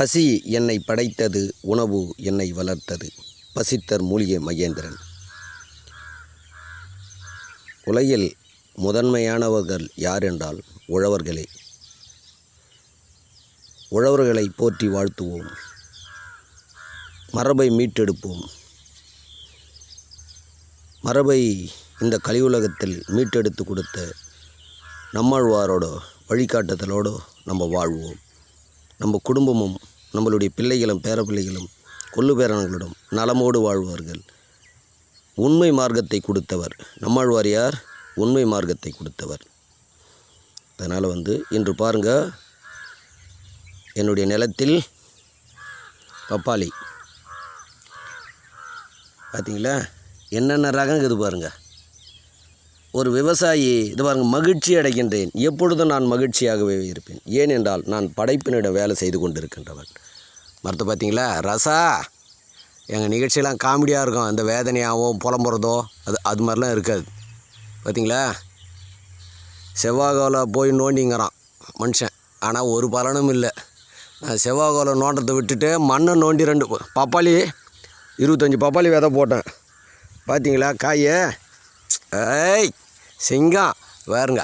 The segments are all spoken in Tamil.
பசி என்னை படைத்தது, உணவு என்னை வளர்த்தது. பசித்தர் மூலிகை மகேந்திரன். உலகில் முதன்மையானவர்கள் யார் என்றால் உழவர்களே. உழவர்களை போற்றி வாழ்த்துவோம், மரபை மீட்டெடுப்போம். மரபை இந்த கலியுலகத்தில் மீட்டெடுத்து கொடுத்த நம்மாழ்வாரோட வழிகாட்டுதலோடு நம்ம வாழ்வோம். நம்ம குடும்பமும் நம்மளுடைய பிள்ளைகளும் பேரப்பிள்ளைகளும் கொள்ளு பேரன்களிடம் நலமோடு வாழ்வார்கள். உண்மை மார்க்கத்தை கொடுத்தவர் நம்மாழ்வார் யார்? உண்மை மார்க்கத்தை கொடுத்தவர். அதனால் இன்று பாருங்கள், என்னுடைய நிலத்தில் பப்பாளி பார்த்தீங்களா, என்னென்ன ரகம் இது பாருங்கள். ஒரு விவசாயி இது பாருங்கள், மகிழ்ச்சி அடைகின்றேன். எப்பொழுதும் நான் மகிழ்ச்சியாகவே இருப்பேன். ஏனென்றால் நான் படைப்பினிடம் வேலை செய்து கொண்டிருக்கின்றவன். மரத்தை பார்த்தீங்களா, ரசா எங்கள் நிகழ்ச்சியெல்லாம் காமெடியாக இருக்கும். அந்த வேதனையாகவும் புலம்புறதோ அது மாதிரிலாம் இருக்காது. பார்த்தீங்களா, செவ்வாய்கோலை போய் நோண்டிங்கிறான் மனுஷன், ஆனால் ஒரு பலனும் இல்லை. நான் செவ்வாய்கோலை நோண்டத்தை விட்டுட்டு மண்ணை நோண்டி 2 பப்பாளி 25 பப்பாளி விதை போட்டேன். பார்த்தீங்களா காயை? ஏய் சிங்கம் பாருங்க,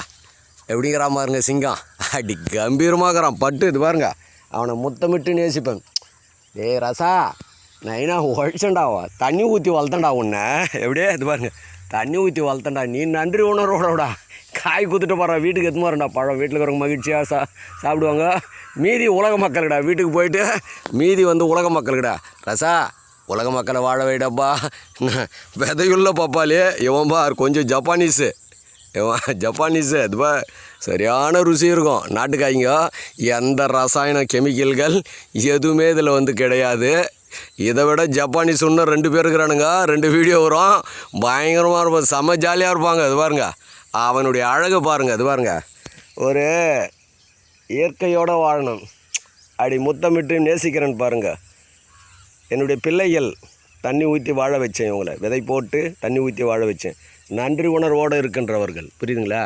எப்படிங்கிறான் பாருங்க சிங்கம். அடி கம்பீரமாகறான் பட்டு. இது பாருங்க, அவனை முத்தமிட்டு நேசிப்பேன். ஏய் ரசா, நான் என்ன உழைச்சண்டாவா, தண்ணி ஊற்றி வளர்த்தண்டா உன்னை. எப்படியே இது பாருங்க, தண்ணி ஊற்றி வளர்த்தண்டா. நீ நன்றி உணர்வோடா காய் குத்துட்டு போகிற வீட்டுக்கு எத்து மாறண்டா. பழம் வீட்டில் இருக்கிறவங்க மகிழ்ச்சியாக சாப்பிடுவாங்க. மீதி உலக மக்கள்கிட்ட வீட்டுக்கு போயிட்டு மீதி உலக மக்கள்கிட்ட ரசா உலக மக்களை வாழ வைடப்பா. விதையுள்ள பப்பாளி இவன் பார், கொஞ்சம் ஜப்பானீஸு. அதுபா சரியான ருசி இருக்கும். நாட்டுக்காய்ங்க எந்த ரசாயன கெமிக்கல்கள் எதுவுமே இதில் கிடையாது. இதை விட ஜப்பானீஸ் இன்னும் 2 பேர் இருக்கிறானுங்க. 2 வீடியோ வரும், பயங்கரமாக இருப்பான், செம்ம ஜாலியாக இருப்பாங்க. அது பாருங்க, அவனுடைய அழகை பாருங்கள். அது பாருங்க, ஒரு இயற்கையோடு வாழணும் அப்படி முத்தமிட்டு நேசிக்கிறேன்னு பாருங்கள். என்னுடைய பிள்ளைகள் தண்ணி ஊற்றி வாழ வச்சேன். இவங்களை விதை போட்டு தண்ணி ஊற்றி வாழ வச்சேன். நன்றி உணர்வோடு இருக்கின்றவர்கள். புரியுதுங்களா?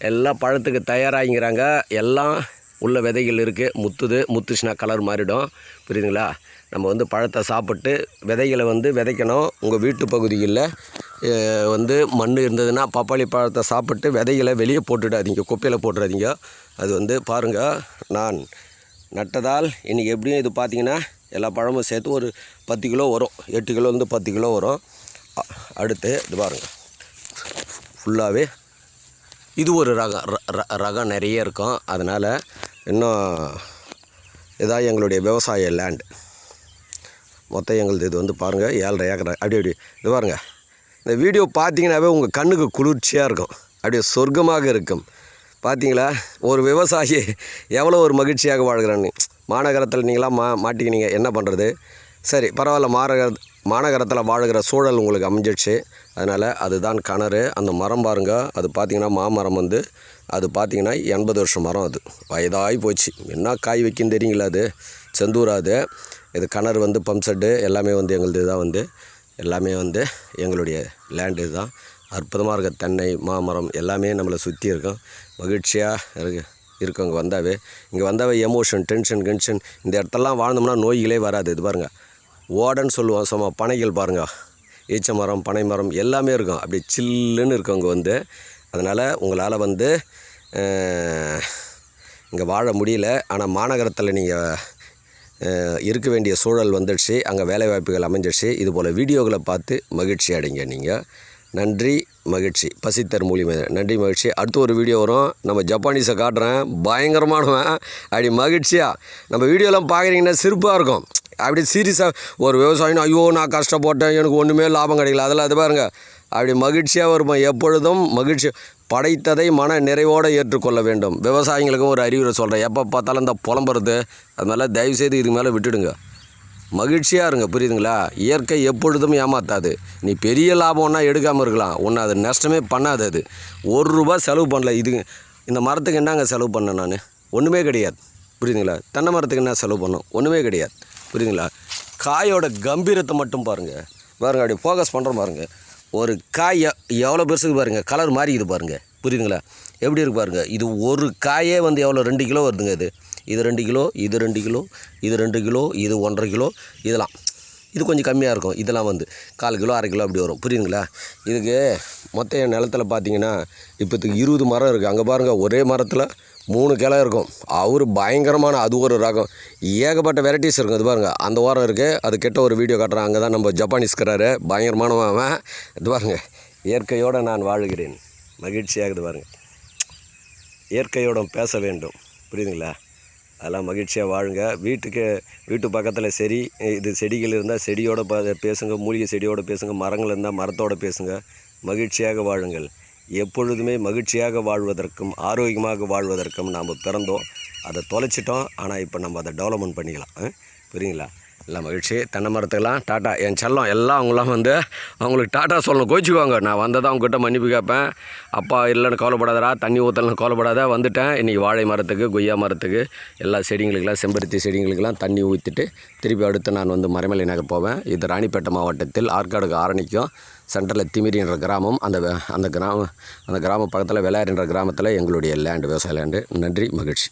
எல்லாம் பழத்துக்கு தயாராகிங்கிறாங்க. எல்லாம் உள்ள விதைகள் இருக்குது. முத்துச்சுன்னா கலர் மாறிடும். புரியுதுங்களா? நம்ம பழத்தை சாப்பிட்டு விதைகளை விதைக்கணும். உங்கள் வீட்டு பகுதிகளில் மண் இருந்ததுன்னா பப்பாளி பழத்தை சாப்பிட்டு விதைகளை வெளியே போட்டுடாதீங்க, குப்பையில் போட்டுடாதீங்க. அது பாருங்கள், நான் நட்டதால் இன்றைக்கி எப்படியும் இது பார்த்திங்கன்னா எல்லா பழமும் சேர்த்து ஒரு 10 கிலோ வரும். 8 கிலோ 10 கிலோ வரும். அடுத்து இது பாருங்கள், ஃபுல்லாகவே இது ஒரு ரகம் நிறைய இருக்கும். அதனால் இன்னும் இதான் எங்களுடைய விவசாய லேண்டு. மொத்தம் எங்களுது இது பாருங்கள் 7.5 ஏக்கர். அப்படி இது பாருங்கள். இந்த வீடியோ பார்த்தீங்கன்னாவே உங்கள் கண்ணுக்கு குளிர்ச்சியாக இருக்கும், அப்படியே சொர்க்கமாக இருக்கும். பார்த்தீங்களா, ஒரு விவசாயி எவ்வளோ ஒரு மகிழ்ச்சியாக வாழ்கிறான்னு. மாநகரத்தில் நீங்களாம் மாட்டிக்கினீங்க, என்ன பண்ணுறது? சரி பரவாயில்ல, மாநகரத்தில் வாழ்கிற சூழல் உங்களுக்கு அமைஞ்சிடுச்சு. அதனால் அதுதான் கிணறு. அந்த மரம் பாருங்கள், அது பார்த்திங்கன்னா மாமரம் அது பார்த்திங்கன்னா 80 வருஷம் மரம். அது வயதாகி போச்சு. என்ன காய் வைக்கின்னு தெரியுங்களா? அது செந்தூராது. இது கிணறு பம்ப் செட்டு எல்லாமே எங்களுது தான். எல்லாமே எங்களுடைய லேண்டு இதுதான். அற்புதமாக இருக்க தென்னை மாமரம் எல்லாமே நம்மளை சுற்றி இருக்கும். மகிழ்ச்சியாக இருக்கும். இங்கே வந்தாவே எமோஷன், டென்ஷன், இந்த இடத்தெல்லாம் வாழ்ந்தோம்னா நோய்களே வராது. இது பாருங்கள், ஓடன்னு சொல்லுவோம். சும்மா பனைகள் பாருங்கள், ஈச்ச மரம், பனை மரம் எல்லாமே இருக்கும். அப்படி சில்லுன்னு இருக்கும் இங்கே. அதனால் உங்களால் இங்கே வாழ முடியல. ஆனால் மாநகரத்தில் நீங்கள் இருக்க வேண்டிய சூழல் வந்துடுச்சு. அங்கே வேலைவாய்ப்புகள் அமைஞ்சிடுச்சு. இதுபோல் வீடியோக்களை பார்த்து மகிழ்ச்சி அடைங்க நீங்கள். நன்றி, மகிழ்ச்சி. பசித்தர் மூலியமாக நன்றி, மகிழ்ச்சி. அடுத்து ஒரு வீடியோ வரும். நம்ம ஜப்பானீஸை காட்டுறேன், பயங்கரமானவன். அப்படி மகிழ்ச்சியாக நம்ம வீடியோலாம் பார்க்குறீங்கன்னா சிரிப்பாக இருக்கும். அப்படி சீரியஸாக ஒரு விவசாயினா ஐயோ நான் கஷ்டப்பட்டேன், எனக்கு ஒன்றுமே லாபம் கிடைக்கல, அதெல்லாம் அது பாருங்கள். அப்படி மகிழ்ச்சியாக வருமா. எப்பொழுதும் மகிழ்ச்சி. படைத்ததை மன நிறைவோடு ஏற்றுக்கொள்ள வேண்டும். விவசாயிகளுக்கும் ஒரு அறிவுரை சொல்கிறேன். எப்போ பார்த்தாலும் இந்த புலம்புறது அதனால தயவுசெய்து இதுக்கு மேலே விட்டுடுங்க. மகிழ்ச்சியாக இருங்க. புரியுதுங்களா? இயற்கை எப்பொழுதும் ஏமாத்தாது. நீ பெரிய லாபம்னா எடுக்காமல் இருக்கலாம், ஒன்று அது நஷ்டமே பண்ணாது. அது ₹1 செலவு பண்ணல. இந்த மரத்துக்கு என்னங்க செலவு பண்ணேன் நான்? ஒன்றுமே கிடையாது. புரியுதுங்களா? தென்னை மரத்துக்கு என்ன செலவு பண்ணோம்? ஒன்றுமே கிடையாது. புரியுதுங்களா? காயோட கம்பீரத்தை மட்டும் பாருங்கள். அப்படி ஃபோக்கஸ் பண்ணுற பாருங்கள். ஒரு காய் எவ்வளோ பெருசுக்கு பாருங்கள், கலர் மாறிக்குது பாருங்கள். புரியுதுங்களா? எப்படி இருக்கு பாருங்க. இது ஒரு காயே வந்து எவ்வளோ 2 கிலோ வருதுங்க. இது 2 கிலோ, இது 2 கிலோ, இது 2 கிலோ, இது 1.5 கிலோ. இதெல்லாம் இது கொஞ்சம் கம்மியாக இருக்கும். இதெல்லாம் வந்து 1/4 கிலோ 1/2 கிலோ அப்படி வரும். புரியுதுங்களா? இதுக்கு மொத்தம் என் நிலத்தில் பார்த்தீங்கன்னா இப்போத்துக்கு 20 மரம் இருக்குது. அங்கே பாருங்கள், ஒரே மரத்தில் 3 கிளை இருக்கும். அவர் பயங்கரமான அது ஒரு ரகம். ஏகப்பட்ட வெரைட்டிஸ் இருக்கும். இது பாருங்கள், அந்த ஓரம் இருக்குது. அது கெட்ட ஒரு வீடியோ காட்டுறான். அங்கே தான் நம்ம ஜப்பானீஸ்கிறாரு, பயங்கரமானவன். இது பாருங்கள், இயற்கையோடு நான் வாழுகிறேன், மகிழ்ச்சியாகுது பாருங்கள். இயற்கையோடு பேச வேண்டும், புரியுதுங்களா? அதெல்லாம் மகிழ்ச்சியாக வாழுங்க. வீட்டு பக்கத்தில் இது செடிகள் இருந்தால் செடியோடு பேசுங்க, மூலிகை செடியோடு பேசுங்க, மரங்கள் இருந்தால் மரத்தோடு பேசுங்க. மகிழ்ச்சியாக வாழுங்கள். எப்பொழுதுமே மகிழ்ச்சியாக வாழ்வதற்கும் ஆரோக்கியமாக வாழ்வதற்கும் நாம் பிறந்தோம். அதை தொலைச்சிட்டோம். ஆனால் இப்போ நம்ம அதை டெவலப்மெண்ட் பண்ணிக்கலாம். புரியுங்களா? எல்லாம் மகிழ்ச்சி. தென்னை மரத்துக்கெல்லாம் டாட்டா. என் செல்லம் எல்லாம் அவங்களாம் வந்து அவங்களுக்கு டாட்டா சொல்லணும், கோச்சிக்குவாங்க. நான் வந்ததான் அவங்ககிட்ட மன்னிப்பு கேட்பேன். அப்பா இல்லைன்னு கவலைப்படாதடா, தண்ணி ஊற்றலன்னு கவலைப்படாத, வந்துட்டேன். இன்றைக்கி வாழை மரத்துக்கு, கொய்யா மரத்துக்கு, எல்லா செடிங்களுக்கெல்லாம், செம்பருத்தி செடிங்களுக்கெல்லாம் தண்ணி ஊற்றிட்டு திருப்பி அடுத்து நான் வந்து மறைமலை நகர் போவேன். இது ராணிப்பேட்டை மாவட்டத்தில் ஆற்காடுக்கு ஆரணிக்கும் சென்டரில் திமிரின்ற கிராமம். அந்த கிராமம் பக்கத்தில் வெள்ளாரின்ற கிராமத்தில் எங்களுடைய லேண்டு, விவசாய லேண்டு. நன்றி, மகிழ்ச்சி.